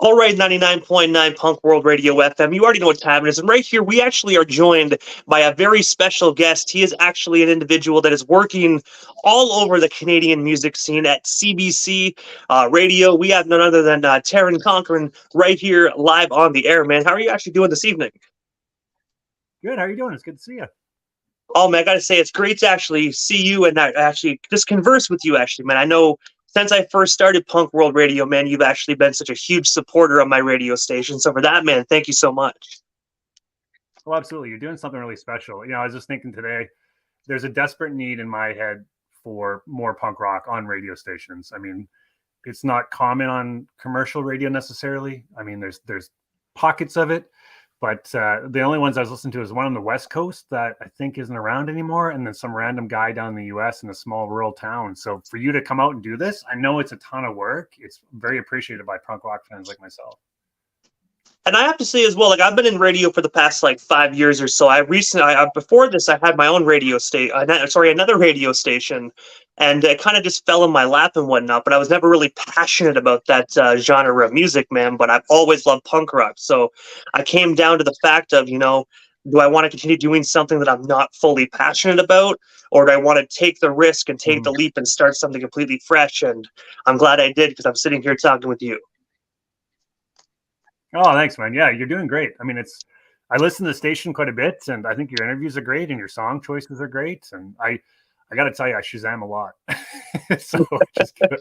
All right, 99.9 Punk World Radio FM. You already know what time it is. And right here, we actually are joined by a very special guest. He is actually an individual that is working all over the Canadian music scene at CBC radio. We have none other than Taron Cochrane right here live on the air, man. How are you actually doing this evening? Good. How are you doing? It's good to see you. Oh, man, I got to say, it's great to actually see you and actually just converse with you, actually, man. I know since I first started Punk World Radio, man, you've actually been such a huge supporter of my radio station. So for that, man, thank you so much. Well, absolutely. You're doing something really special. I was just thinking today, there's a desperate need in my head for more punk rock on radio stations. I mean, it's not common on commercial radio necessarily. I mean, there's pockets of it, but the only ones I was listening to is one on the West Coast that I think isn't around anymore, and then some random guy down in the U.S. in a small rural town. So for you to come out and do this, I know it's a ton of work. It's very appreciated by punk rock fans like myself. And I have to say as well, like I've been in radio for the past like 5 years or so. Before this, I had my own radio station. Another radio station, and it kind of just fell in my lap and whatnot. But I was never really passionate about that genre of music, man. But I've always loved punk rock, so I came down to the fact of, do I want to continue doing something that I'm not fully passionate about, or do I want to take the risk and take the leap and start something completely fresh? And I'm glad I did, because I'm sitting here talking with you. Oh, thanks, man. Yeah, you're doing great. I mean, I listen to the station quite a bit, and I think your interviews are great and your song choices are great. And I got to tell you, I Shazam a lot. So just good.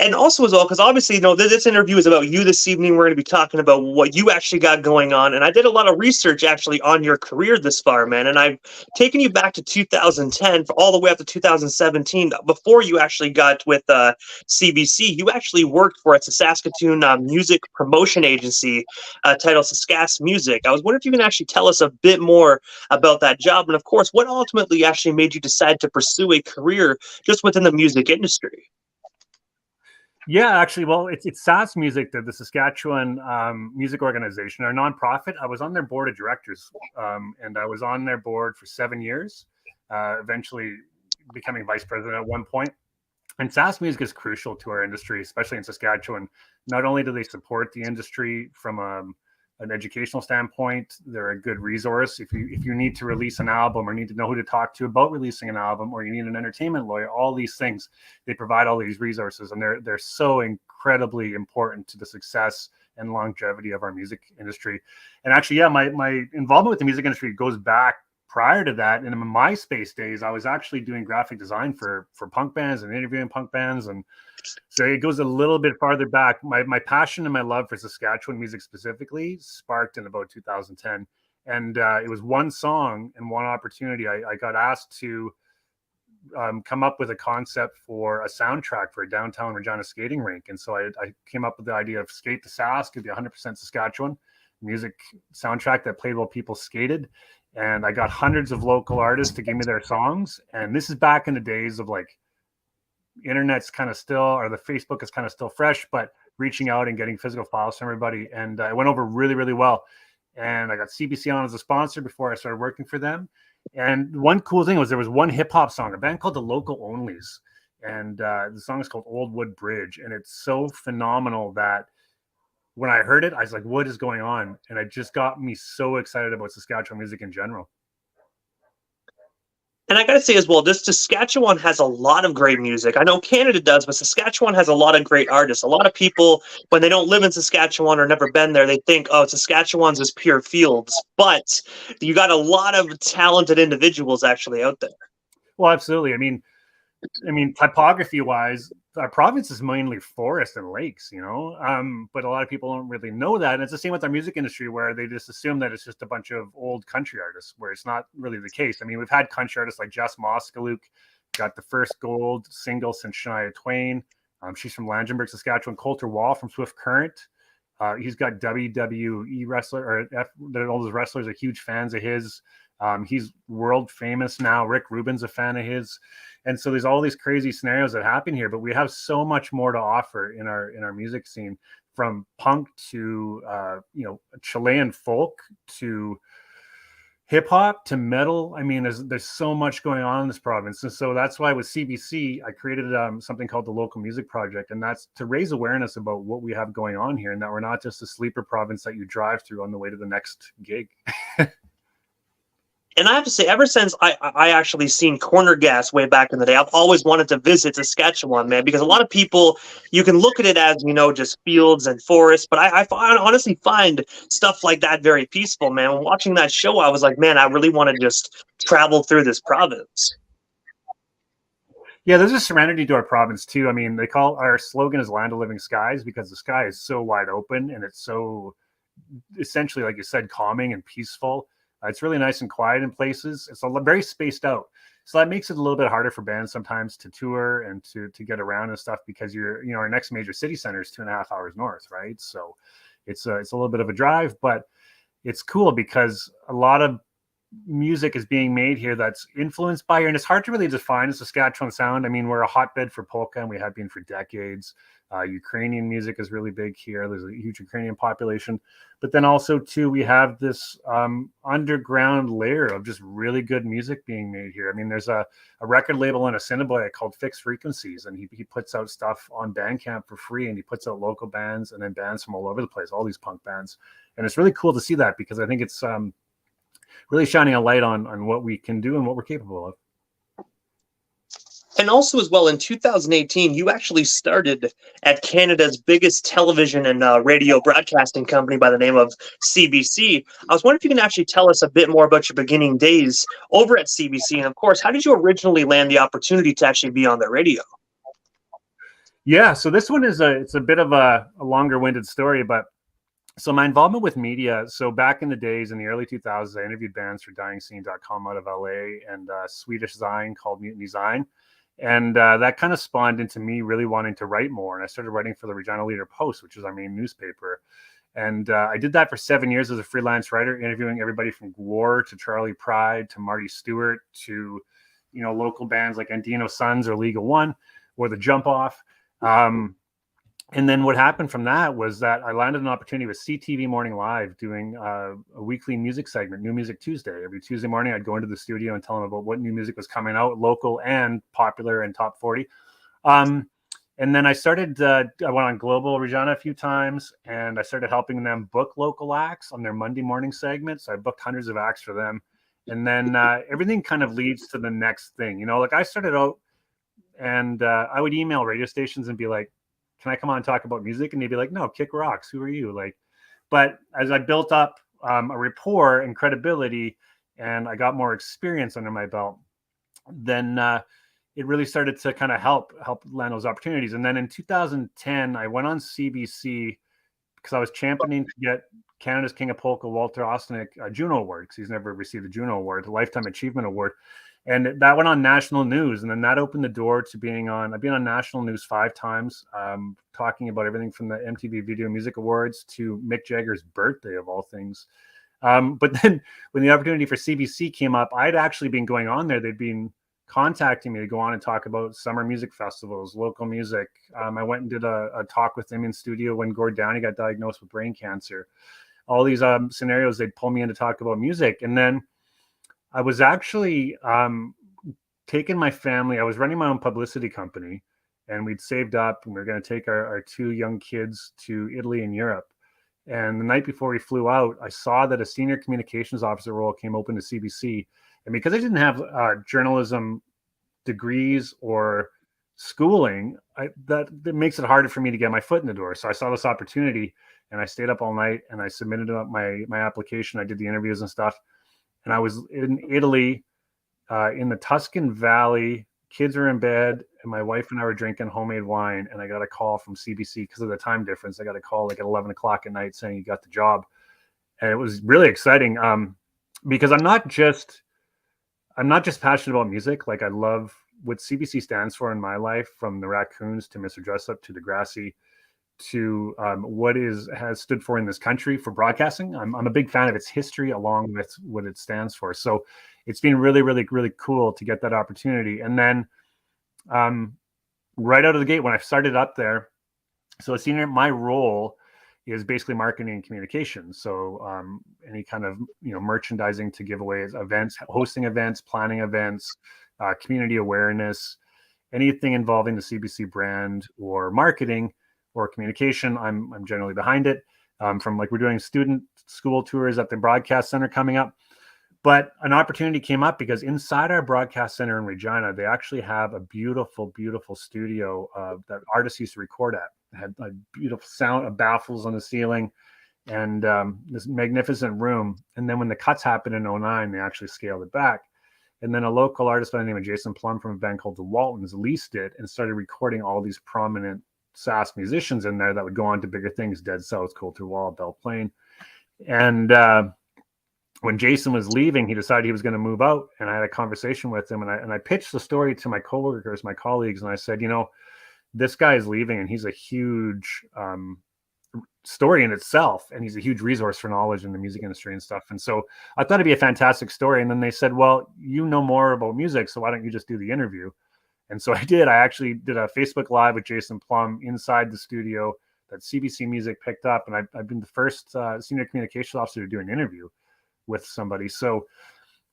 And also as well, because obviously, this interview is about you this evening. We're going to be talking about what you actually got going on. And I did a lot of research actually on your career this far, man. And I've taken you back to 2010 all the way up to 2017. Before you actually got with CBC, you actually worked for a Saskatoon music promotion agency titled Saskatchewan Music. I was wondering if you can actually tell us a bit more about that job. And of course, what ultimately actually made you decide to pursue a career just within the music industry? Yeah, actually, well, it's SAS Music, the Saskatchewan music organization, our nonprofit. I was on their board of directors, and I was on their board for 7 years, eventually becoming vice president at one point. And SAS Music is crucial to our industry, especially in Saskatchewan. Not only do they support the industry from an educational standpoint, they're a good resource. If you need to release an album or need to know who to talk to about releasing an album, or you need an entertainment lawyer, all these things, they provide all these resources, and they're so incredibly important to the success and longevity of our music industry. And actually, yeah, my involvement with the music industry goes back prior to that. In my MySpace days, I was actually doing graphic design for punk bands and interviewing punk bands. And so it goes a little bit farther back. My passion and my love for Saskatchewan music specifically sparked in about 2010. And it was one song and one opportunity. I got asked to come up with a concept for a soundtrack for a downtown Regina skating rink. And so I came up with the idea of Skate the Sask, could be 100% Saskatchewan music soundtrack that played while people skated. And I got hundreds of local artists to give me their songs. And this is back in the days of like internet's kind of still, or the Facebook is kind of still fresh, but reaching out and getting physical files from everybody. And it went over really, really well. And I got CBC on as a sponsor before I started working for them. And one cool thing was there was one hip hop song, a band called the Local Onlys. And the song is called Old Wood Bridge. And it's so phenomenal that when I heard it, I was like, what is going on? And it just got me so excited about Saskatchewan music in general. And I got to say as well, this Saskatchewan has a lot of great music. I know Canada does, but Saskatchewan has a lot of great artists. A lot of people, when they don't live in Saskatchewan or never been there, they think, oh, Saskatchewan's is pure fields. But you got a lot of talented individuals actually out there. Well, absolutely. I mean, topography-wise, our province is mainly forest and lakes, but a lot of people don't really know that. And it's the same with our music industry, where they just assume that it's just a bunch of old country artists, where it's not really the case. I mean, we've had country artists like Jess Moskaluk, got the first gold single since Shania Twain. She's from Langenburg, Saskatchewan. Coulter Wall from Swift Current. He's got WWE wrestler, all those wrestlers are huge fans of his. He's world famous now. Rick Rubin's a fan of his. And so there's all these crazy scenarios that happen here, but we have so much more to offer in our music scene, from punk to Chilean folk to hip hop to metal. I mean, there's so much going on in this province, and so that's why with CBC I created something called the Local Music Project, and that's to raise awareness about what we have going on here, and that we're not just a sleeper province that you drive through on the way to the next gig. And I have to say, ever since I actually seen Corner Gas way back in the day, I've always wanted to visit Saskatchewan, man, because a lot of people, you can look at it as, just fields and forests, but I honestly find stuff like that very peaceful, man. When watching that show, I was like, man, I really want to just travel through this province. Yeah, there's a serenity to our province too. I mean, they call our slogan is "Land of Living Skies" because the sky is so wide open and it's so essentially, like you said, calming and peaceful. It's really nice and quiet in places. It's very spaced out, so that makes it a little bit harder for bands sometimes to tour and to get around and stuff because our next major city center is 2.5 hours north, right? So it's a little bit of a drive, but it's cool because a lot of music is being made here that's influenced by here, and it's hard to really define a Saskatchewan sound. I mean, we're a hotbed for polka, and we have been for decades. Ukrainian music is really big here. There's a huge Ukrainian population, but then also too we have this underground layer of just really good music being made here. I mean, there's a record label in Assiniboia called Fixed Frequencies, and he puts out stuff on Bandcamp for free, and he puts out local bands and then bands from all over the place, all these punk bands, and it's really cool to see that because I think it's really shining a light on what we can do and what we're capable of. And also as well, in 2018, you actually started at Canada's biggest television and radio broadcasting company by the name of CBC. I was wondering if you can actually tell us a bit more about your beginning days over at CBC. And of course, how did you originally land the opportunity to actually be on the radio? Yeah, so this one is it's a bit of a longer-winded story, but so my involvement with media, so back in the days in the early 2000s, I interviewed bands for DyingScene.com out of LA and Swedish Zine called Mutiny Zine. And that kind of spawned into me really wanting to write more. And I started writing for the Regina Leader Post, which is our main newspaper. And I did that for 7 years as a freelance writer, interviewing everybody from Gwar to Charlie Pride to Marty Stewart to, local bands like Andino Sons or Legal One or The Jump Off. And then what happened from that was that I landed an opportunity with CTV Morning Live doing a weekly music segment, New Music Tuesday. Every Tuesday morning, I'd go into the studio and tell them about what new music was coming out, local and popular and top 40. And then I started, I went on Global Regina a few times, and I started helping them book local acts on their Monday morning segments. So I booked hundreds of acts for them. And then everything kind of leads to the next thing. Like I started out and I would email radio stations and be like, can I come on and talk about music? And they'd be like, no, kick rocks. Who are you? But as I built up a rapport and credibility and I got more experience under my belt, then it really started to kind of help land those opportunities. And then in 2010, I went on CBC because I was championing to get Canada's King of Polka, Walter Ostanek, a Juno Award, because he's never received a Juno Award, a Lifetime Achievement Award. And that went on national news. And then that opened the door to I've been on national news 5 times, talking about everything from the MTV Video Music Awards to Mick Jagger's birthday, of all things. But then when the opportunity for CBC came up, I'd actually been going on there. They'd been contacting me to go on and talk about summer music festivals, local music. I went and did a talk with them in studio when Gord Downey got diagnosed with brain cancer. All these scenarios, they'd pull me in to talk about music. And then I was actually taking my family. I was running my own publicity company, and we'd saved up, and we were going to take our 2 young kids to Italy and Europe. And the night before we flew out, I saw that a senior communications officer role came open to CBC. And because I didn't have journalism degrees or schooling, that makes it harder for me to get my foot in the door. So I saw this opportunity, and I stayed up all night, and I submitted my application. I did the interviews and stuff. And I was in Italy, in the Tuscan Valley. Kids were in bed, and my wife and I were drinking homemade wine. And I got a call from CBC because of the time difference. I got a call at 11 o'clock at night saying you got the job, and it was really exciting because I'm not just passionate about music. I love what CBC stands for in my life, from the Raccoons to Mr. Dress Up to Degrassi to what has stood for in this country for broadcasting. I'm a big fan of its history along with what it stands for. So it's been really, really, really cool to get that opportunity. And then right out of the gate, when I started up there, so my role is basically marketing and communication. So any kind of merchandising to give away, events, hosting events, planning events, community awareness, anything involving the CBC brand or marketing or communication. I'm generally behind it. From like we're doing student school tours at the broadcast center coming up. But an opportunity came up because inside our broadcast center in Regina, they actually have a beautiful, beautiful studio that artists used to record at. It had a beautiful sound of baffles on the ceiling and this magnificent room. And then when the cuts happened in 2009, they actually scaled it back. And then a local artist by the name of Jason Plum from a band called the Waltons leased it and started recording all these prominent SAS musicians in there that would go on to bigger things, Dead South, Cold Through Wall, Belle Plaine. And when Jason was leaving, he decided he was going to move out, and I had a conversation with him, and I pitched the story to my coworkers, my colleagues, and I said, this guy is leaving, and he's a huge story in itself, and he's a huge resource for knowledge in the music industry and stuff. And so I thought it'd be a fantastic story. And then they said, well, you know more about music, so why don't you just do the interview? And so I did. I actually did a Facebook Live with Jason Plum inside the studio that CBC Music picked up, and I've been the first senior communications officer to do an interview with somebody. So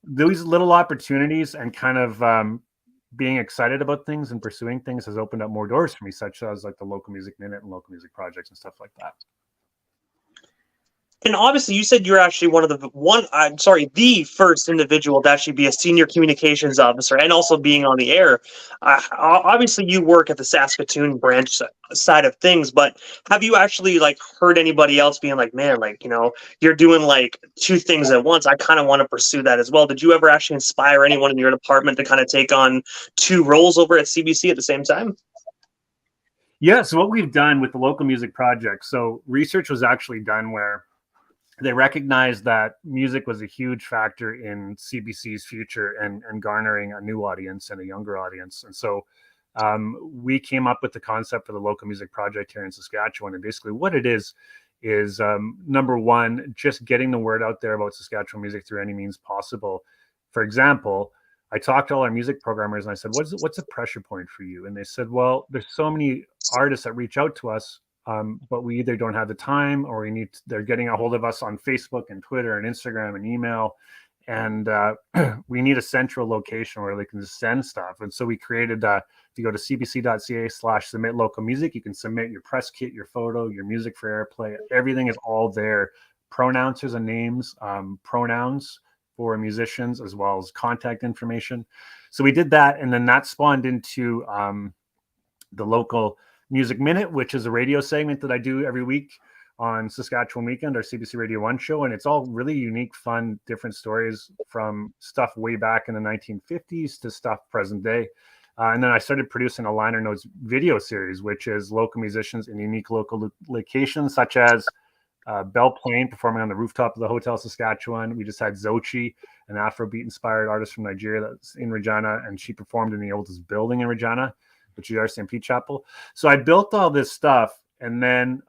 those little opportunities and kind of being excited about things and pursuing things has opened up more doors for me, such as like the Local Music Minute and local music projects and stuff like that. And obviously, you said you're actually the first individual to actually be a senior communications officer and also being on the air. Obviously, you work at the Saskatoon branch side of things, but have you actually like heard anybody else being like, man, like, you're doing like two things at once. I kind of want to pursue that as well. Did you ever actually inspire anyone in your department to kind of take on two roles over at CBC at the same time? Yeah. So what we've done with the Local Music Project, so research was actually done where they recognized that music was a huge factor in CBC's future and garnering a new audience and a younger audience. And so we came up with the concept for the Local Music Project here in Saskatchewan. And basically what it is number one, just getting the word out there about Saskatchewan music through any means possible. For example, I talked to all our music programmers and I said, what's a pressure point for you? And they said, well, there's so many artists that reach out to us, but we either don't have the time or they're getting a hold of us on Facebook and Twitter and Instagram and email. And we need a central location where they can just send stuff. And so we created, if you go to cbc.ca/submit local music, you can submit your press kit, your photo, your music for airplay. Everything is all there. Pronouncers and names, pronouns for musicians, as well as contact information. So we did that. And then that spawned into the Local Music Minute, which is a radio segment that I do every week on Saskatchewan Weekend, our CBC Radio 1 show. And it's all really unique, fun, different stories from stuff way back in the 1950s to stuff present day. And then I started producing a liner notes video series, which is local musicians in unique local locations, such as Belle Plaine performing on the rooftop of the Hotel Saskatchewan. We just had Xochi, an Afrobeat-inspired artist from Nigeria that's in Regina, and she performed in the oldest building in Regina, which is RCMP Chapel. So I built all this stuff, and then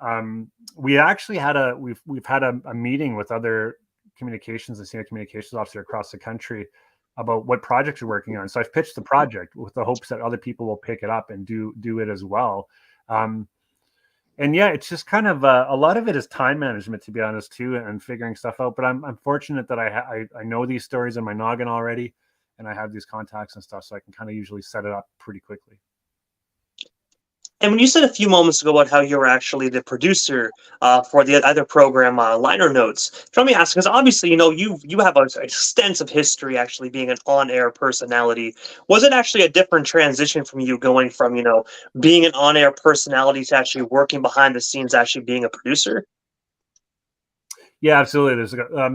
we actually had we've had a meeting with other communications and senior communications officers across the country about what projects we're working on. So I've pitched the project with the hopes that other people will pick it up and do it as well. And yeah, it's just kind of a lot of it is time management, to be honest, too, and figuring stuff out. But I'm fortunate that I know these stories in my noggin already, and I have these contacts and stuff, so I can kind of usually set it up pretty quickly. And when you said a few moments ago about how you're actually the producer for the other program, Liner Notes, let me ask, because obviously, you have an extensive history actually being an on-air personality. Was it actually a different transition from you going from, being an on-air personality to actually working behind the scenes, actually being a producer? Yeah, absolutely.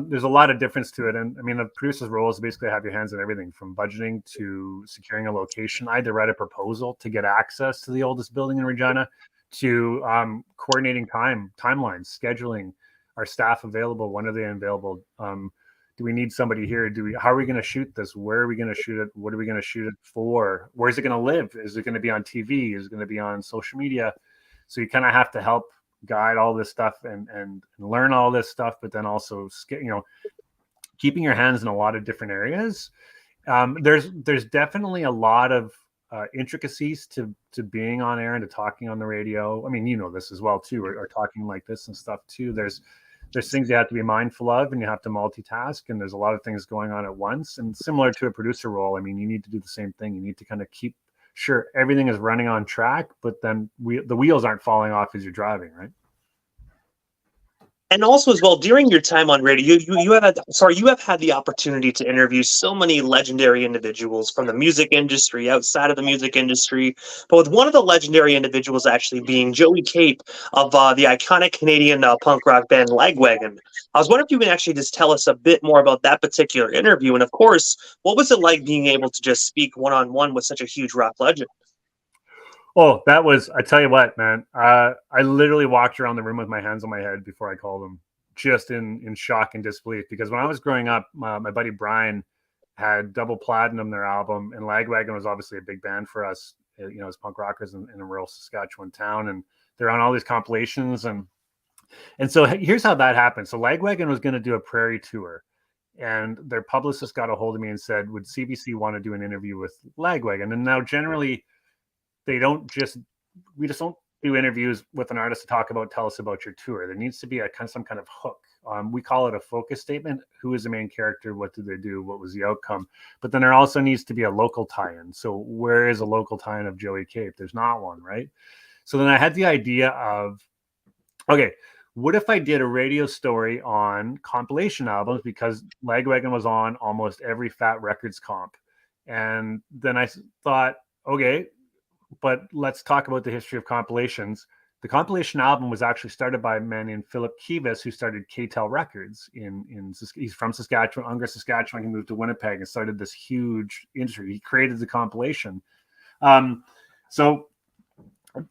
There's a lot of difference to it. And I mean, the producer's role is basically have your hands in everything from budgeting to securing a location. I had to write a proposal to get access to the oldest building in Regina, to coordinating timelines, scheduling our staff available. When are they available? Do we need somebody here? How are we going to shoot this? Where are we going to shoot it? What are we going to shoot it for? Where's it going to live? Is it going to be on TV? Is it going to be on social media? So you kind of have to help guide all this stuff and learn all this stuff, but then also keeping your hands in a lot of different areas. There's definitely a lot of intricacies to being on air and to talking on the radio. I mean, you know this as well too, or talking like this and stuff too. There's things you have to be mindful of, and you have to multitask, and there's a lot of things going on at once. And similar to a producer role, I mean, you need to do the same thing. You need to kind of keep sure everything is running on track, but then the wheels aren't falling off as you're driving, right? And also as well, during your time on radio, you have had the opportunity to interview so many legendary individuals from the music industry, outside of the music industry. But with one of the legendary individuals actually being Joey Cape of the iconic Canadian punk rock band Lagwagon. I was wondering if you can actually just tell us a bit more about that particular interview, and of course, what was it like being able to just speak one-on-one with such a huge rock legend? Oh, that was, I tell you what, man, I literally walked around the room with my hands on my head before I called him, just in shock and disbelief. Because when I was growing up, my buddy Brian had double platinum their album, and Lagwagon was obviously a big band for us, you know, as punk rockers in a rural Saskatchewan town. And they're on all these compilations. And so here's how that happened. So Lagwagon was going to do a prairie tour, and their publicist got a hold of me and said, would CBC want to do an interview with Lagwagon? And now generally, we just don't do interviews with an artist to tell us about your tour. There needs to be some kind of hook. We call it a focus statement. Who is the main character? What did they do? What was the outcome? But then there also needs to be a local tie-in. So where is a local tie-in of Joey Cape? There's not one, right? So then I had the idea of, okay, what if I did a radio story on compilation albums? Because Lagwagon was on almost every Fat Records comp. And then I thought, okay, but let's talk about the history of compilations. The compilation album was actually started by a man named Philip Kivas, who started KTEL Records he's from Saskatchewan, Unger, Saskatchewan. He moved to Winnipeg and started this huge industry. He created the compilation. So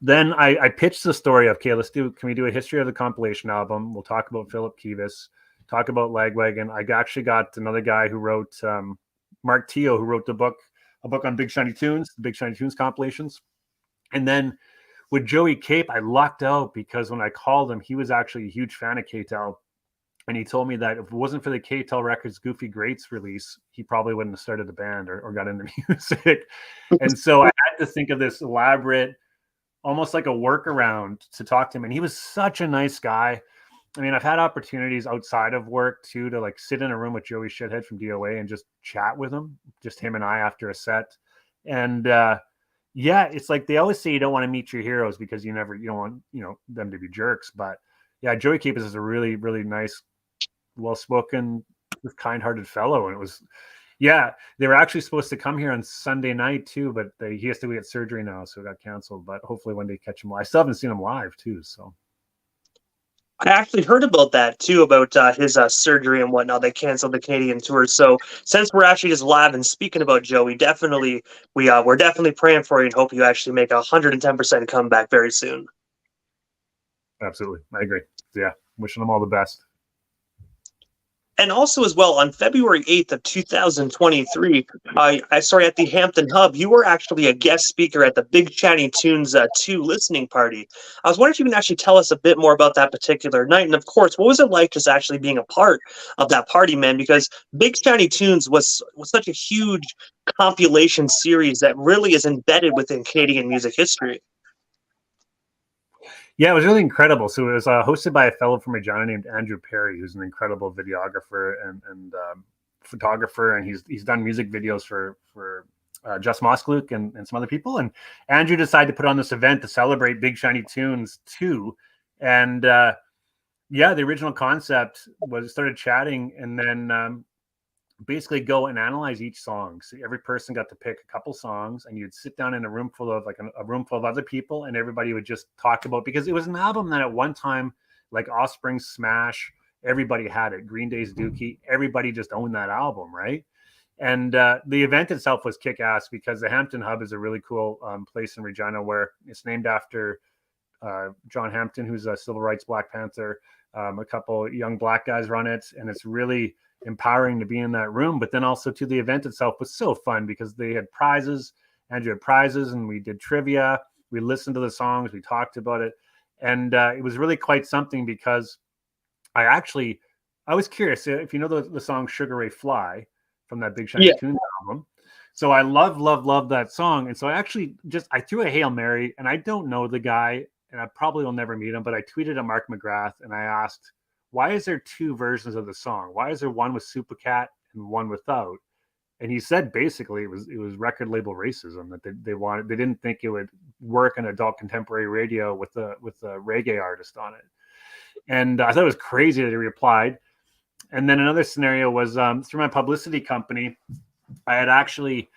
then I pitched the story of, okay, can we do a history of the compilation album? We'll talk about Philip Kivas, talk about Lagwagon. I actually got another guy who wrote, Mark Teo, who wrote a book on Big Shiny Tunes, the Big Shiny Tunes compilations. And then with Joey Cape, I lucked out because when I called him, he was actually a huge fan of KTEL. And he told me that if it wasn't for the KTEL Records Goofy Greats release, he probably wouldn't have started a band or got into music. And so I had to think of this elaborate, almost like a workaround to talk to him. And he was such a nice guy. I mean, I've had opportunities outside of work too, to like sit in a room with Joey Shithead from DOA and just chat with him, just him and I after a set. And, yeah, it's like they always say you don't want to meet your heroes because you don't want, them to be jerks. But yeah, Joey Cape is a really, really nice, well-spoken, kind-hearted fellow. And it was, yeah, they were actually supposed to come here on Sunday night too, but he has to get surgery now, so it got canceled. But hopefully one day catch him live. I still haven't seen him live too, so. I actually heard about that too, about his surgery and whatnot. They canceled the Canadian tour. So since we're actually just live and speaking about Joey, we're definitely praying for you and hope you actually make 110% comeback very soon. Absolutely, I agree. Yeah, wishing them all the best. And also as well, on February 8th of 2023, at the Hampton Hub, you were actually a guest speaker at the Big Shiny Tunes 2 listening party. I was wondering if you can actually tell us a bit more about that particular night. And of course, what was it like just actually being a part of that party, man? Because Big Shiny Tunes was such a huge compilation series that really is embedded within Canadian music history. Yeah, it was really incredible. So it was hosted by a fellow from Regina named Andrew Perry, who's an incredible videographer and photographer, and he's done music videos for Just Moskluk and some other people. And Andrew decided to put on this event to celebrate Big Shiny Tunes 2. And the original concept was started chatting and then basically go and analyze each song. So every person got to pick a couple songs, and you'd sit down in a room full of a room full of other people, and everybody would just talk about, because it was an album that at one time, like Offspring's Smash, everybody had it. Green Day's Dookie, everybody just owned that album, right? And the event itself was kick-ass because the Hampton Hub is a really cool place in Regina, where it's named after John Hampton, who's a civil rights Black Panther. A couple young Black guys run it, and it's really empowering to be in that room. But then also the event itself was so fun because they had prizes. Andrew had prizes, and we did trivia. We listened to the songs, we talked about it, and it was really quite something because I was curious if you know the song Sugar Ray Fly from that Big Shiny Tunes album. So I love that song. And so I threw a Hail Mary, and I don't know the guy, and I probably will never meet him, but I tweeted at Mark McGrath and I asked, why is there two versions of the song? Why is there one with Supercat and one without? And he said basically it was record label racism, that they didn't think it would work in adult contemporary radio with a reggae artist on it. And I thought it was crazy that he replied. And then another scenario was through my publicity company. I had actually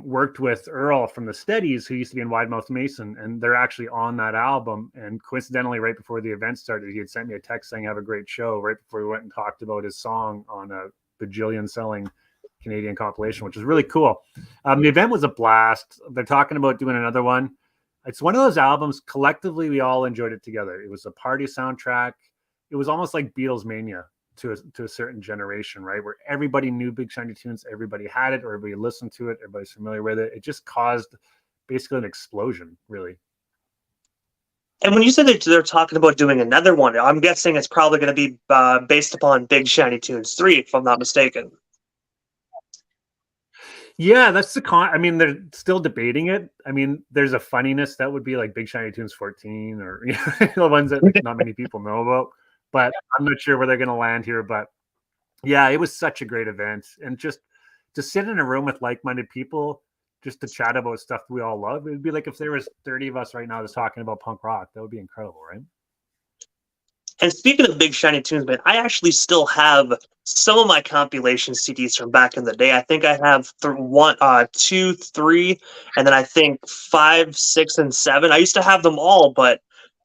worked with Earl from the Steadies, who used to be in Wide Mouth Mason, and they're actually on that album. And coincidentally, right before the event started, he had sent me a text saying, "Have a great show," right before we went and talked about his song on a bajillion selling Canadian compilation, which was really cool. The event was a blast. They're talking about doing another one. It's one of those albums, collectively, we all enjoyed it together. It was a party soundtrack. It was almost like Beatles Mania to a certain generation, right? Where everybody knew Big Shiny Tunes, everybody had it, or everybody listened to it, everybody's familiar with it. It just caused basically an explosion, really. And when you said that they're talking about doing another one, I'm guessing it's probably going to be based upon Big Shiny Tunes 3, if I'm not mistaken. Yeah, that's I mean, they're still debating it. I mean, there's a funniness that would be like Big Shiny Tunes 14, or the ones that not many people know about. But I'm not sure where they're going to land here. But yeah, it was such a great event. And just to sit in a room with like-minded people, just to chat about stuff we all love. It would be like if there was 30 of us right now just talking about punk rock. That would be incredible, right? And speaking of Big Shiny Tunes, man, I actually still have some of my compilation CDs from back in the day. I think I have 2, 3, and then I think 5, 6, and 7. I used to have them all, but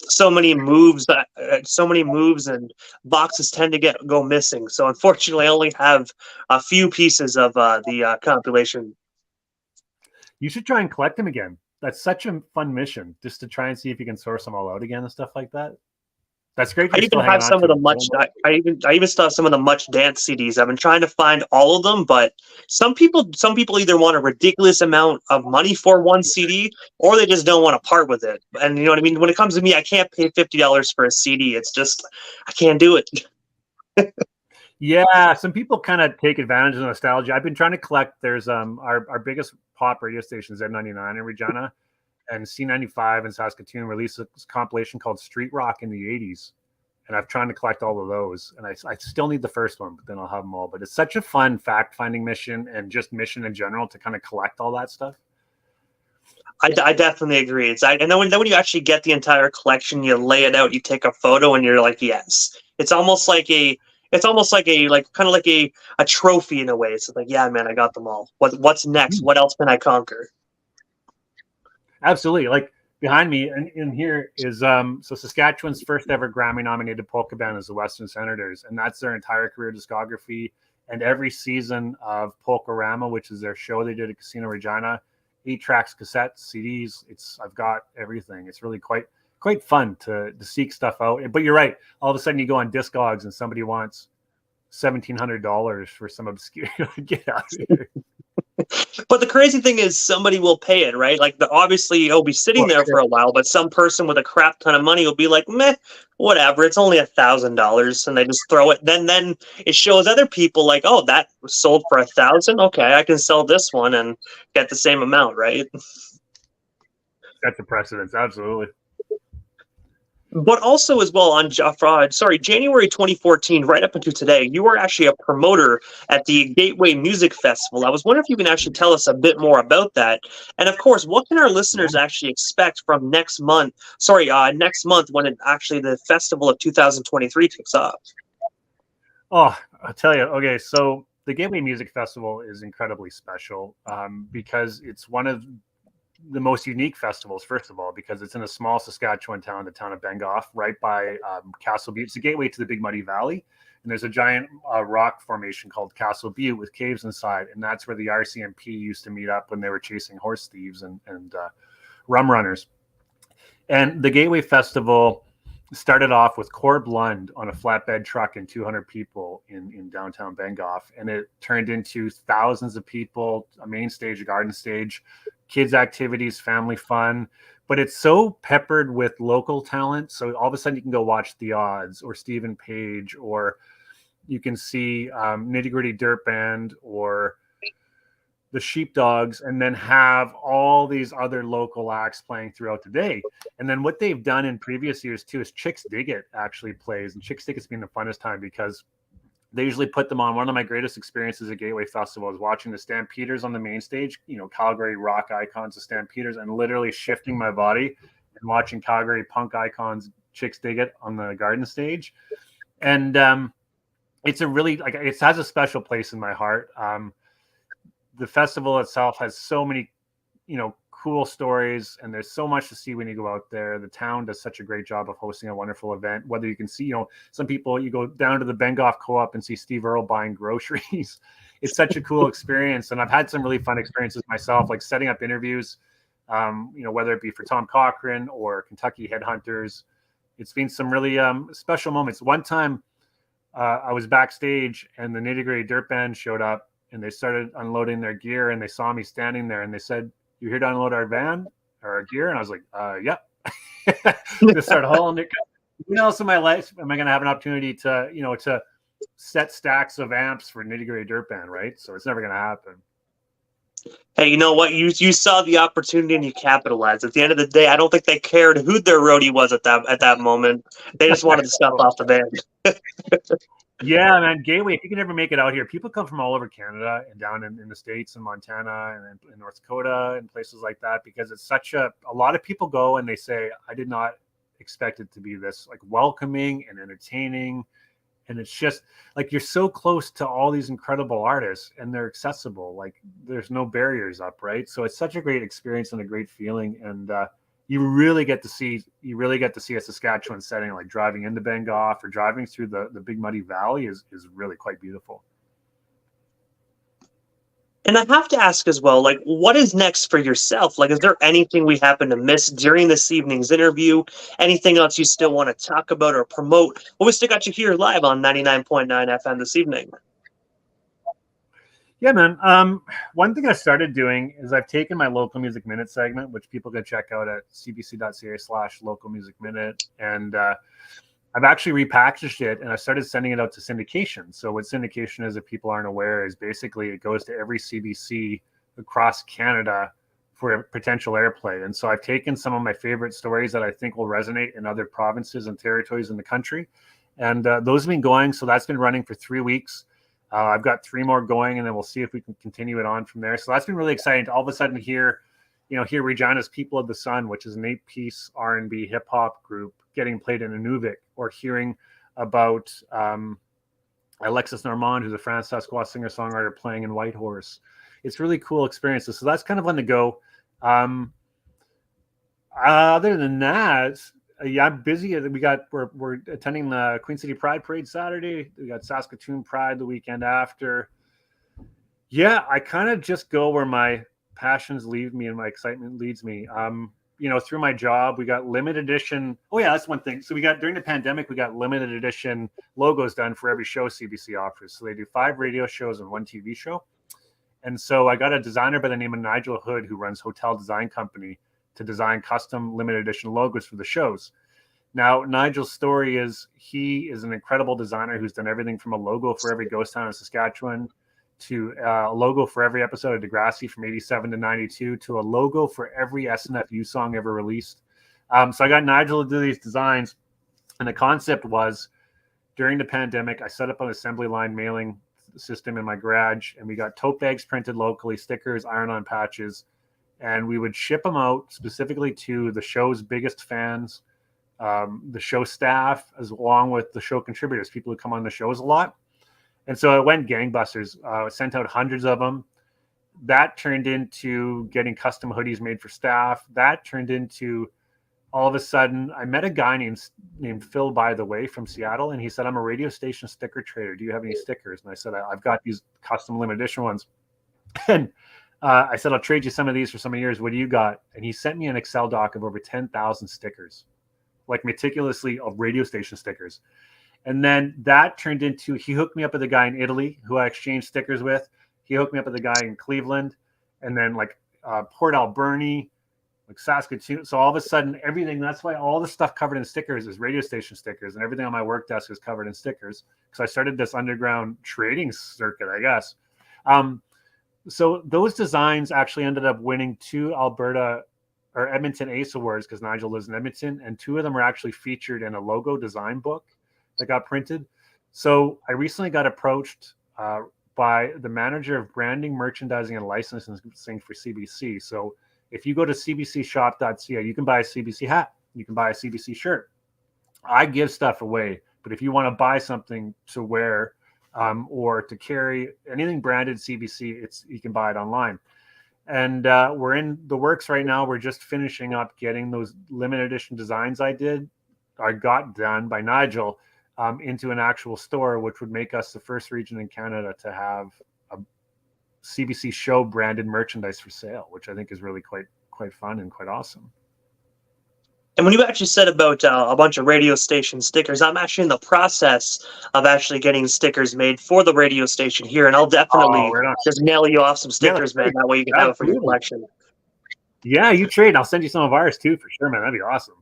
so many moves and boxes tend to go missing. So unfortunately, I only have a few pieces of the compilation. You should try and collect them again. That's such a fun mission, just to try and see if you can source them all out again and stuff like that. That's great. I even have some of the much. I even still have some of the Much Dance CDs. I've been trying to find all of them, but some people either want a ridiculous amount of money for one CD, or they just don't want to part with it. And you know what I mean. When it comes to me, I can't pay $50 for a CD. It's just I can't do it. Yeah, some people kind of take advantage of nostalgia. I've been trying to collect. There's our biggest pop radio station is N99 in Regina, and C95 in Saskatoon released a compilation called Street Rock in the 80s. And I've tried to collect all of those. And I still need the first one, but then I'll have them all. But it's such a fun fact-finding mission, and just mission in general, to kind of collect all that stuff. I definitely agree. And then when you actually get the entire collection, you lay it out, you take a photo, and you're like, yes. It's almost like a trophy in a way. It's like, yeah, man, I got them all. What's next? What else can I conquer? Absolutely. Like behind me, and in here is so Saskatchewan's first ever Grammy nominated polka band is the Western Senators, and that's their entire career discography. And every season of Polka-rama, which is their show they did at Casino Regina, 8 tracks, cassettes, CDs. I've got everything. It's really quite fun to seek stuff out. But you're right. All of a sudden you go on Discogs and somebody wants $1,700 for some obscure. Get out of here. But the crazy thing is, somebody will pay it, right? Like, obviously, it'll be sitting there for a while, but some person with a crap ton of money will be like, meh, whatever. It's only $1,000, and they just throw it. Then it shows other people like, oh, that was sold for $1,000. Okay, I can sell this one and get the same amount, right? That's the precedence, absolutely. But also as well on January 2014, right up until today, you were actually a promoter at the Gateway Music Festival. I was wondering if you can actually tell us a bit more about that. And of course, what can our listeners actually expect from next month when the festival of 2023 kicks off? Oh, I'll tell you. Okay, so the Gateway Music Festival is incredibly special because it's one of the most unique festivals, first of all, because it's in a small Saskatchewan town, the town of Bengoff, right by Castle Butte. It's the gateway to the Big Muddy Valley. And there's a giant rock formation called Castle Butte with caves inside. And that's where the RCMP used to meet up when they were chasing horse thieves and rum runners. And the Gateway Festival started off with Corb Lund on a flatbed truck and 200 people in downtown Bengoff. And it turned into thousands of people, a main stage, a garden stage, kids activities, family fun. But it's so peppered with local talent. So all of a sudden you can go watch The Odds or Stephen Page, or you can see Nitty Gritty Dirt Band, or the Sheepdogs, and then have all these other local acts playing throughout the day. And then what they've done in previous years too is Chicks Dig It actually plays, and Chicks Dig It's been the funnest time because they usually put them on. One of my greatest experiences at Gateway Festival is watching the Stampeders on the main stage, Calgary rock icons, the Stampeders, and literally shifting my body and watching Calgary punk icons, Chicks Dig It on the Garden stage. And it's a really, it has a special place in my heart. The festival itself has so many, cool stories, and there's so much to see when you go out there. The town does such a great job of hosting a wonderful event. Whether you can see, some people, you go down to the Bengoff Co-op and see Steve Earle buying groceries. It's such a cool experience. And I've had some really fun experiences myself, like setting up interviews, whether it be for Tom Cochrane or Kentucky Headhunters. It's been some really special moments. One time I was backstage and the Nitty Gritty Dirt Band showed up, and they started unloading their gear, and they saw me standing there, and they said, "You here to unload our van or our gear?" And I was like, yep. Just start hauling it. When else in my life am I going to have an opportunity to, to set stacks of amps for Nitty Gritty Dirt Band, right? So it's never going to happen. Hey, you know what? You saw the opportunity and you capitalized. At the end of the day, I don't think they cared who their roadie was at that moment. They just wanted the stuff off the band. Yeah, man, Gateway, if you can ever make it out here, people come from all over Canada and down in the States and Montana and in North Dakota and places like that, because it's such a lot of people go and they say, I did not expect it to be this like welcoming and entertaining. And it's just like, you're so close to all these incredible artists and they're accessible. Like there's no barriers up, right? So it's such a great experience and a great feeling. And you really get to see a Saskatchewan setting, like driving into Bengoff or driving through the Big Muddy Valley is really quite beautiful. And I have to ask as well, like, what is next for yourself? Like, is there anything we happen to miss during this evening's interview? Anything else you still want to talk about or promote? Well, we still got you here live on 99.9 FM this evening. Yeah, man. One thing I started doing is I've taken my Local Music Minute segment, which people can check out at cbc.ca/Local Music Minute. And I've actually repackaged it and I started sending it out to syndication. So what syndication is, if people aren't aware, is basically it goes to every CBC across Canada for potential airplay. And so I've taken some of my favorite stories that I think will resonate in other provinces and territories in the country. And those have been going. So that's been running for 3 weeks. I've got 3 more going, and then we'll see if we can continue it on from there. So that's been really exciting to all of a sudden hear Regina's People of the Sun, which is an 8-piece R&B hip hop group, getting played in Inuvik, or hearing about Alexis Normand, who's a Fran Sasquatch singer-songwriter, playing in Whitehorse. It's really cool experiences. So that's kind of on the go. Other than that, yeah, I'm busy. We're attending the Queen City Pride Parade Saturday. We got Saskatoon Pride the weekend after. Yeah, I kind of just go where my passions lead me and my excitement leads me. Through my job, we got limited edition. Oh yeah, that's one thing. So during the pandemic, we got limited edition logos done for every show CBC offers. So they do 5 radio shows and 1 TV show. And so I got a designer by the name of Nigel Hood, who runs Hotel Design Company, to design custom limited edition logos for the shows. Now, Nigel's story is he is an incredible designer who's done everything from a logo for every ghost town in Saskatchewan to a logo for every episode of Degrassi from 87 to 92 to a logo for every SNFU song ever released. So I got Nigel to do these designs. And the concept was, during the pandemic, I set up an assembly line mailing system in my garage, and we got tote bags printed locally, stickers, iron-on patches, and we would ship them out specifically to the show's biggest fans, the show staff, as along with the show contributors, people who come on the shows a lot. And so it went gangbusters. Sent out hundreds of them. That turned into getting custom hoodies made for staff. That turned into, all of a sudden, I met a guy named Phil, by the way, from Seattle, and he said, "I'm a radio station sticker trader. Do you have any stickers?" And I said, "I've got these custom limited edition ones." And I said, "I'll trade you some of these for some of yours. What do you got?" And he sent me an Excel doc of over 10,000 stickers, like meticulously of radio station stickers. And then that turned into, he hooked me up with a guy in Italy who I exchanged stickers with. He hooked me up with a guy in Cleveland, and then like Port Alberni, like Saskatoon. So all of a sudden, everything, that's why all the stuff covered in stickers is radio station stickers, and everything on my work desk is covered in stickers, because I started this underground trading circuit, I guess. So those designs actually ended up winning 2 Alberta or Edmonton Ace Awards because Nigel lives in Edmonton, and 2 of them are actually featured in a logo design book that got printed. So I recently got approached by the manager of branding, merchandising, and licensing for CBC. So if you go to cbcshop.ca, you can buy a CBC hat, you can buy a CBC shirt. I give stuff away, but if you want to buy something to wear or to carry, anything branded CBC, you can buy it online. And we're in the works right now. We're just finishing up getting those limited edition designs I got done by Nigel into an actual store, which would make us the first region in Canada to have a CBC show branded merchandise for sale, which I think is really quite fun and quite awesome. And when you actually said about a bunch of radio station stickers, I'm actually in the process of actually getting stickers made for the radio station here, and I'll definitely just mail you off some stickers, man. That way you can have it for your collection. Yeah, you trade. I'll send you some of ours too, for sure, man. That'd be awesome.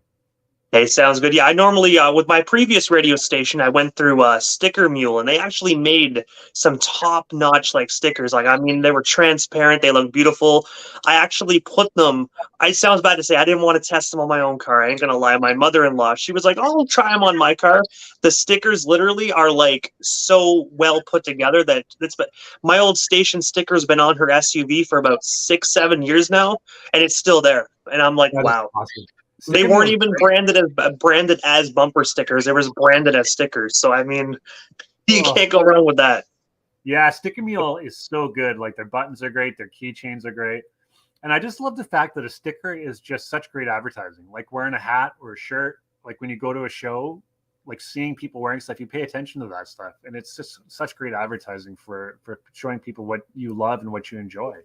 Hey, sounds good. Yeah, I normally, with my previous radio station, I went through Sticker Mule, and they actually made some top-notch, like, stickers. Like, I mean, they were transparent. They look beautiful. I actually put them, it sounds bad to say, I didn't want to test them on my own car. I ain't going to lie. My mother-in-law, she was like, oh, I'll try them on my car. The stickers literally are, like, so well put together that my old station sticker's been on her SUV for about 6-7 years now, and it's still there. And I'm like, wow. Awesome. They weren't even branded as bumper stickers. They were branded as stickers. So, I mean, you can't go wrong with that. Yeah, Sticker Mule is so good. Like, their buttons are great. Their keychains are great. And I just love the fact that a sticker is just such great advertising. Like wearing a hat or a shirt, like when you go to a show, like seeing people wearing stuff, you pay attention to that stuff. And it's just such great advertising for showing people what you love and what you enjoy.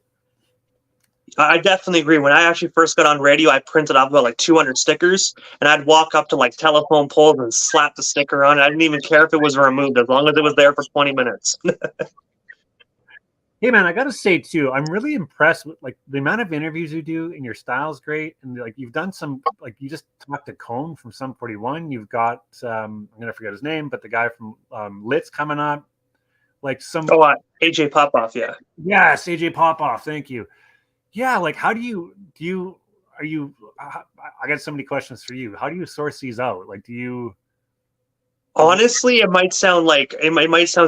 I definitely agree. When I actually first got on radio, I printed off about like 200 stickers, and I'd walk up to like telephone poles and slap the sticker on it. I didn't even care if it was removed, as long as it was there for 20 minutes. Hey man, I gotta say too, I'm really impressed with like the amount of interviews you do, and your style's great. And like you've done some, like you just talked to Cone from Sum 41. You've got I'm gonna forget his name, but the guy from Litz coming up. Like some AJ Popoff, yeah. Yes, AJ Popoff. Thank you. Yeah, like how do you I got so many questions for you. How do you source these out? Like, do you? Honestly, it might sound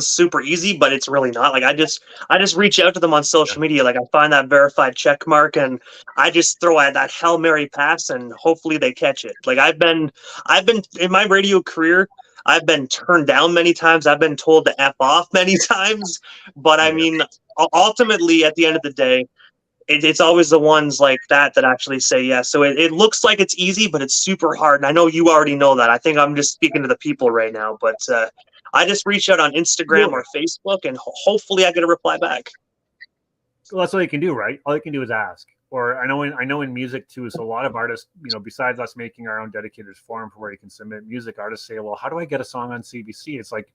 super easy, but it's really not. Like I just reach out to them on social media. Like I find that verified check mark, and I just throw out that Hail Mary pass, and hopefully they catch it. Like I've been in my radio career, I've been turned down many times. I've been told to F off many times, but I mean, ultimately, at the end of the day, it's always the ones like that actually say yes. So it looks like it's easy, but it's super hard. And I know you already know that. I think I'm just speaking to the people right now. But I just reach out on Instagram or Facebook, and hopefully I get a reply back. Well, that's all you can do, right? All you can do is ask. Or I know in music too, so a lot of artists, besides us making our own dedicated forum for where you can submit music, artists say, well, how do I get a song on CBC? It's like,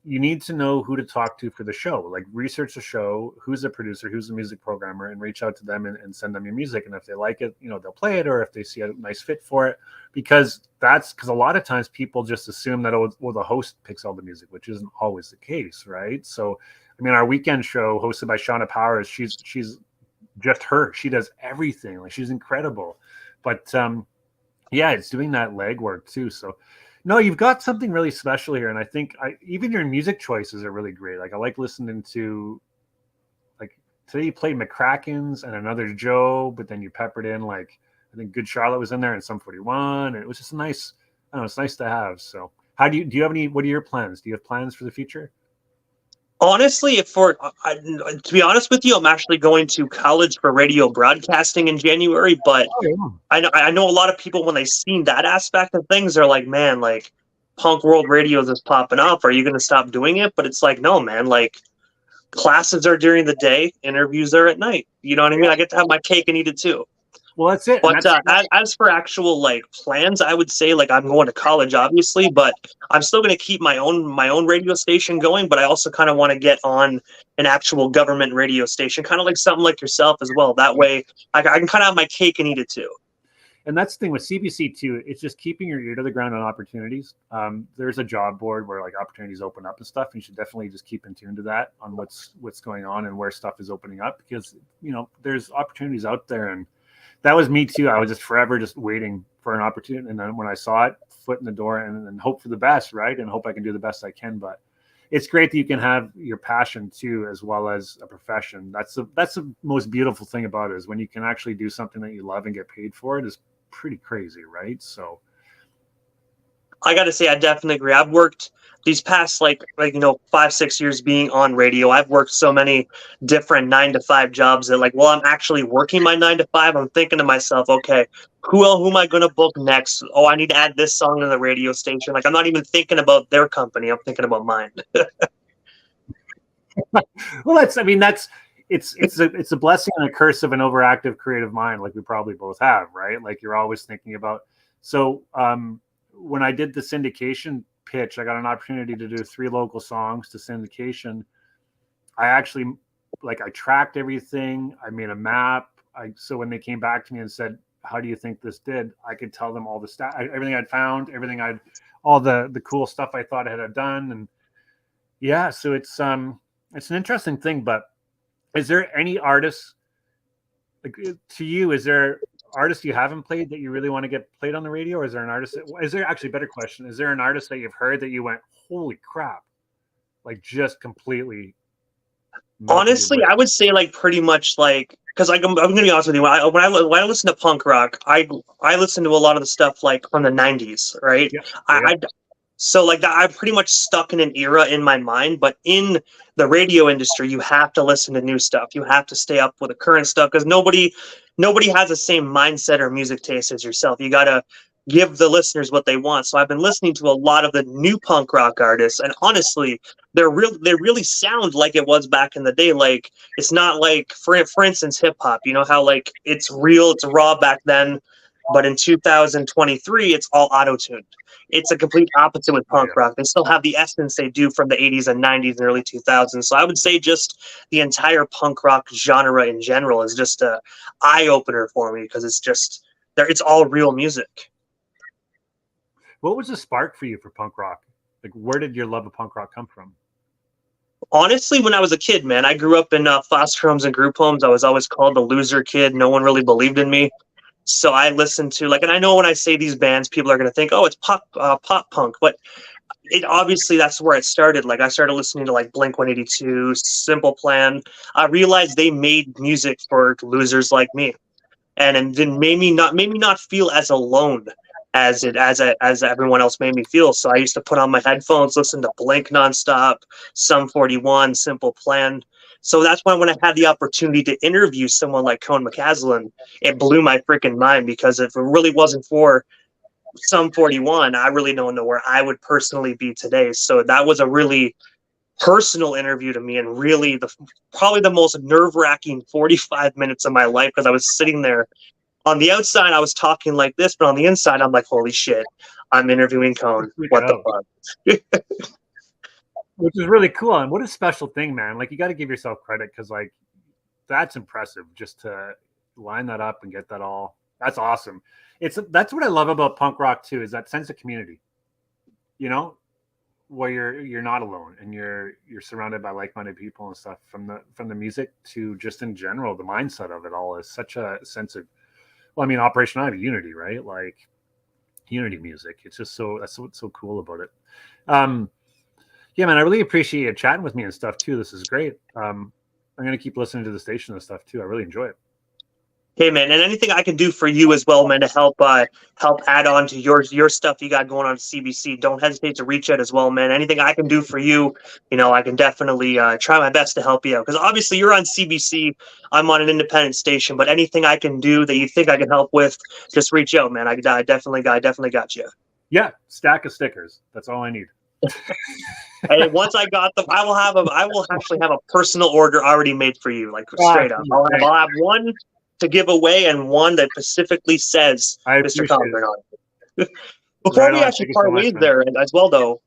you need to know who to talk to for the show. Like research the show, who's the producer, who's the music programmer, and reach out to them and send them your music. And if they like it, they'll play it, or if they see a nice fit for it, because a lot of times people just assume that, the host picks all the music, which isn't always the case. Right. So, I mean, our weekend show hosted by Shauna Powers, she's just her, she does everything. Like she's incredible, but it's doing that legwork too. So, no, you've got something really special here, and I think even your music choices are really great. Like I like listening to, like today you played McCracken's and Another Joe, but then you peppered in like I think Good Charlotte was in there and Sum 41, and it was just nice. I don't know, it's nice to have. So, do you have any? What are your plans? Do you have plans for the future? Honestly, to be honest with you, I'm actually going to college for radio broadcasting in January. But I know a lot of people, when they seen that aspect of things, they're like, man, like punk world radio is popping up. Are you going to stop doing it? But it's like, no, man, like classes are during the day, interviews are at night. You know what I mean? I get to have my cake and eat it too. Well, that's it. But as for actual like plans, I would say like I'm going to college, obviously, but I'm still going to keep my own radio station going. But I also kind of want to get on an actual government radio station, kind of like something like yourself as well. That way, I can kind of have my cake and eat it too. And that's the thing with CBC too. It's just keeping your ear to the ground on opportunities. There's a job board where like opportunities open up and stuff. And you should definitely just keep in tune to that on what's going on and where stuff is opening up, because there's opportunities out there. And that was me too. I was just forever just waiting for an opportunity, and then when I saw it, foot in the door, and hope for the best, right? And hope I can do the best I can. But it's great that you can have your passion too, as well as a profession. That's the most beautiful thing about it, is when you can actually do something that you love and get paid for it. Is pretty crazy, right? So I got to say, I definitely agree. I've worked these past 5-6 years being on radio. I've worked so many different 9-to-5 jobs that while I'm actually working my 9-to-5, I'm thinking to myself, okay, who am I going to book next? Oh, I need to add this song to the radio station. I'm not even thinking about their company. I'm thinking about mine. Well, it's a blessing and a curse of an overactive creative mind, like we probably both have, right? Like you're always thinking about. So when I did the syndication pitch, I got an opportunity to do 3 local songs to syndication. I actually I tracked everything. I made a map. So when they came back to me and said, how do you think this did? I could tell them all the everything I'd found, all the cool stuff I thought I had done. And yeah, so it's an interesting thing. But is there any artists, to you, is there artists you haven't played that you really want to get played on the radio? Or is there an artist better question, is there an artist that you've heard that you went, holy crap, just completely? Honestly, I would say pretty much because I'm going to be honest with you. When I listen to punk rock, I listen to a lot of the stuff from the 90s, right? Yeah. So I'm pretty much stuck in an era in my mind. But in the radio industry, you have to listen to new stuff. You have to stay up with the current stuff, because nobody has the same mindset or music taste as yourself. You got to give the listeners what they want. So I've been listening to a lot of the new punk rock artists, and honestly, they really sound like it was back in the day. It's not for instance, hip hop. You know how it's real, it's raw back then, but in 2023, it's all auto-tuned. It's a complete opposite with punk rock. They still have the essence they do from the 80s and 90s and early 2000s. So I would say just the entire punk rock genre in general is just a eye opener for me, because it's all real music. What was the spark for you for punk rock? Where did your love of punk rock come from? Honestly, when I was a kid, man, I grew up in foster homes and group homes. I was always called the loser kid. No one really believed in me. So I listened to and I know when I say these bands, people are going to think, oh, it's pop punk, but it obviously that's where it started. I started listening to Blink-182, Simple Plan. I realized they made music for losers like me, and then made me not feel as alone as everyone else made me feel. So I used to put on my headphones, listen to Blink nonstop, Sum 41, Simple Plan. So that's why when I had the opportunity to interview someone like Cone McCaslin, it blew my freaking mind, because if it really wasn't for Sum 41, I really don't know where I would personally be today. So that was a really personal interview to me, and really probably the most nerve-wracking 45 minutes of my life, because I was sitting there. On the outside, I was talking like this, but on the inside, I'm like, holy shit, I'm interviewing Cone. What the fuck? Which is really cool. And what a special thing, man. You got to give yourself credit, because that's impressive just to line that up and get that all. That's awesome. That's what I love about punk rock too, is that sense of community, where you're not alone, and you're surrounded by like-minded people and stuff. From the music to just in general, the mindset of it all is such a sense of, Operation Ivy, unity, right? Unity music. It's just that's what's so cool about it. Yeah, man, I really appreciate you chatting with me and stuff too. This is great. I'm going to keep listening to the station and stuff too. I really enjoy it. Hey, man, and anything I can do for you as well, man, to help add on to your stuff you got going on at CBC, don't hesitate to reach out as well, man. Anything I can do for you, I can definitely try my best to help you out. Because obviously you're on CBC, I'm on an independent station, but anything I can do that you think I can help with, just reach out, man. I definitely got you. Yeah, stack of stickers. That's all I need. And once I got them, I will actually have a personal order already made for you, straight up. I'll have one to give away, and one that specifically says Mr. Cochrane on it. Before we actually part ways there as well, though,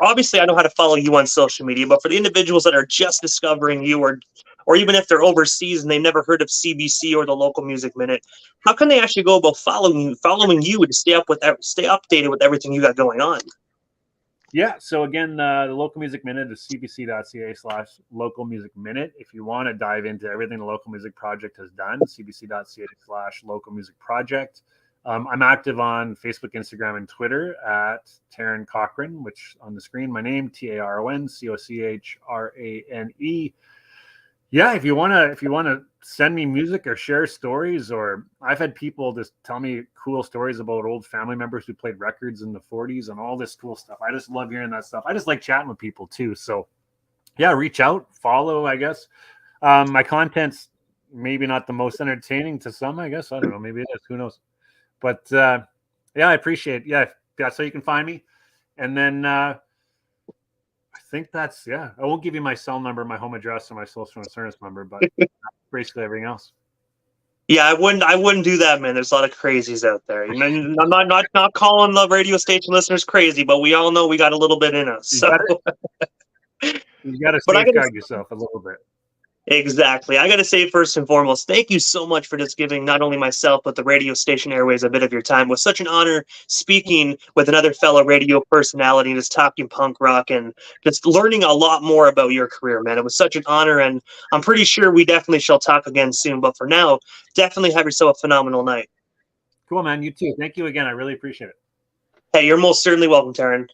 obviously I know how to follow you on social media, but for the individuals that are just discovering you or or even if they're overseas and they've never heard of CBC or the Local Music Minute, how can they actually go about following you to stay updated with everything you got going on? Yeah. So again, the Local Music Minute is cbc.ca/Local Music Minute. If you want to dive into everything the Local Music Project has done, cbc.ca/Local Music Project. I'm active on Facebook, Instagram, and Twitter at Taron Cochrane, which on the screen, my name, TaronCochrane. Yeah, if you wanna send me music or share stories, or I've had people just tell me cool stories about old family members who played records in the 40s and all this cool stuff. I just love hearing that stuff. I just like chatting with people too. So yeah, reach out, follow, I guess. My content's maybe not the most entertaining to some, I guess. I don't know, maybe it is, who knows. But yeah, I appreciate it. Yeah, that's how you can find me. And then I think that's, yeah, I won't give you my cell number, my home address, or my social insurance number, but basically everything else. Yeah, I wouldn't do that, man. There's a lot of crazies out there. I'm not calling the radio station listeners crazy, but we all know we got a little bit in us. So. You got to safeguard yourself a little bit. Exactly. I got to say, first and foremost, thank you so much for just giving not only myself, but the radio station airways a bit of your time. It was such an honor speaking with another fellow radio personality and just talking punk rock and just learning a lot more about your career, man. It was such an honor, and I'm pretty sure we definitely shall talk again soon. But for now, definitely have yourself a phenomenal night. Cool, man. You too. Thank you again. I really appreciate it. Hey, you're most certainly welcome, Taron.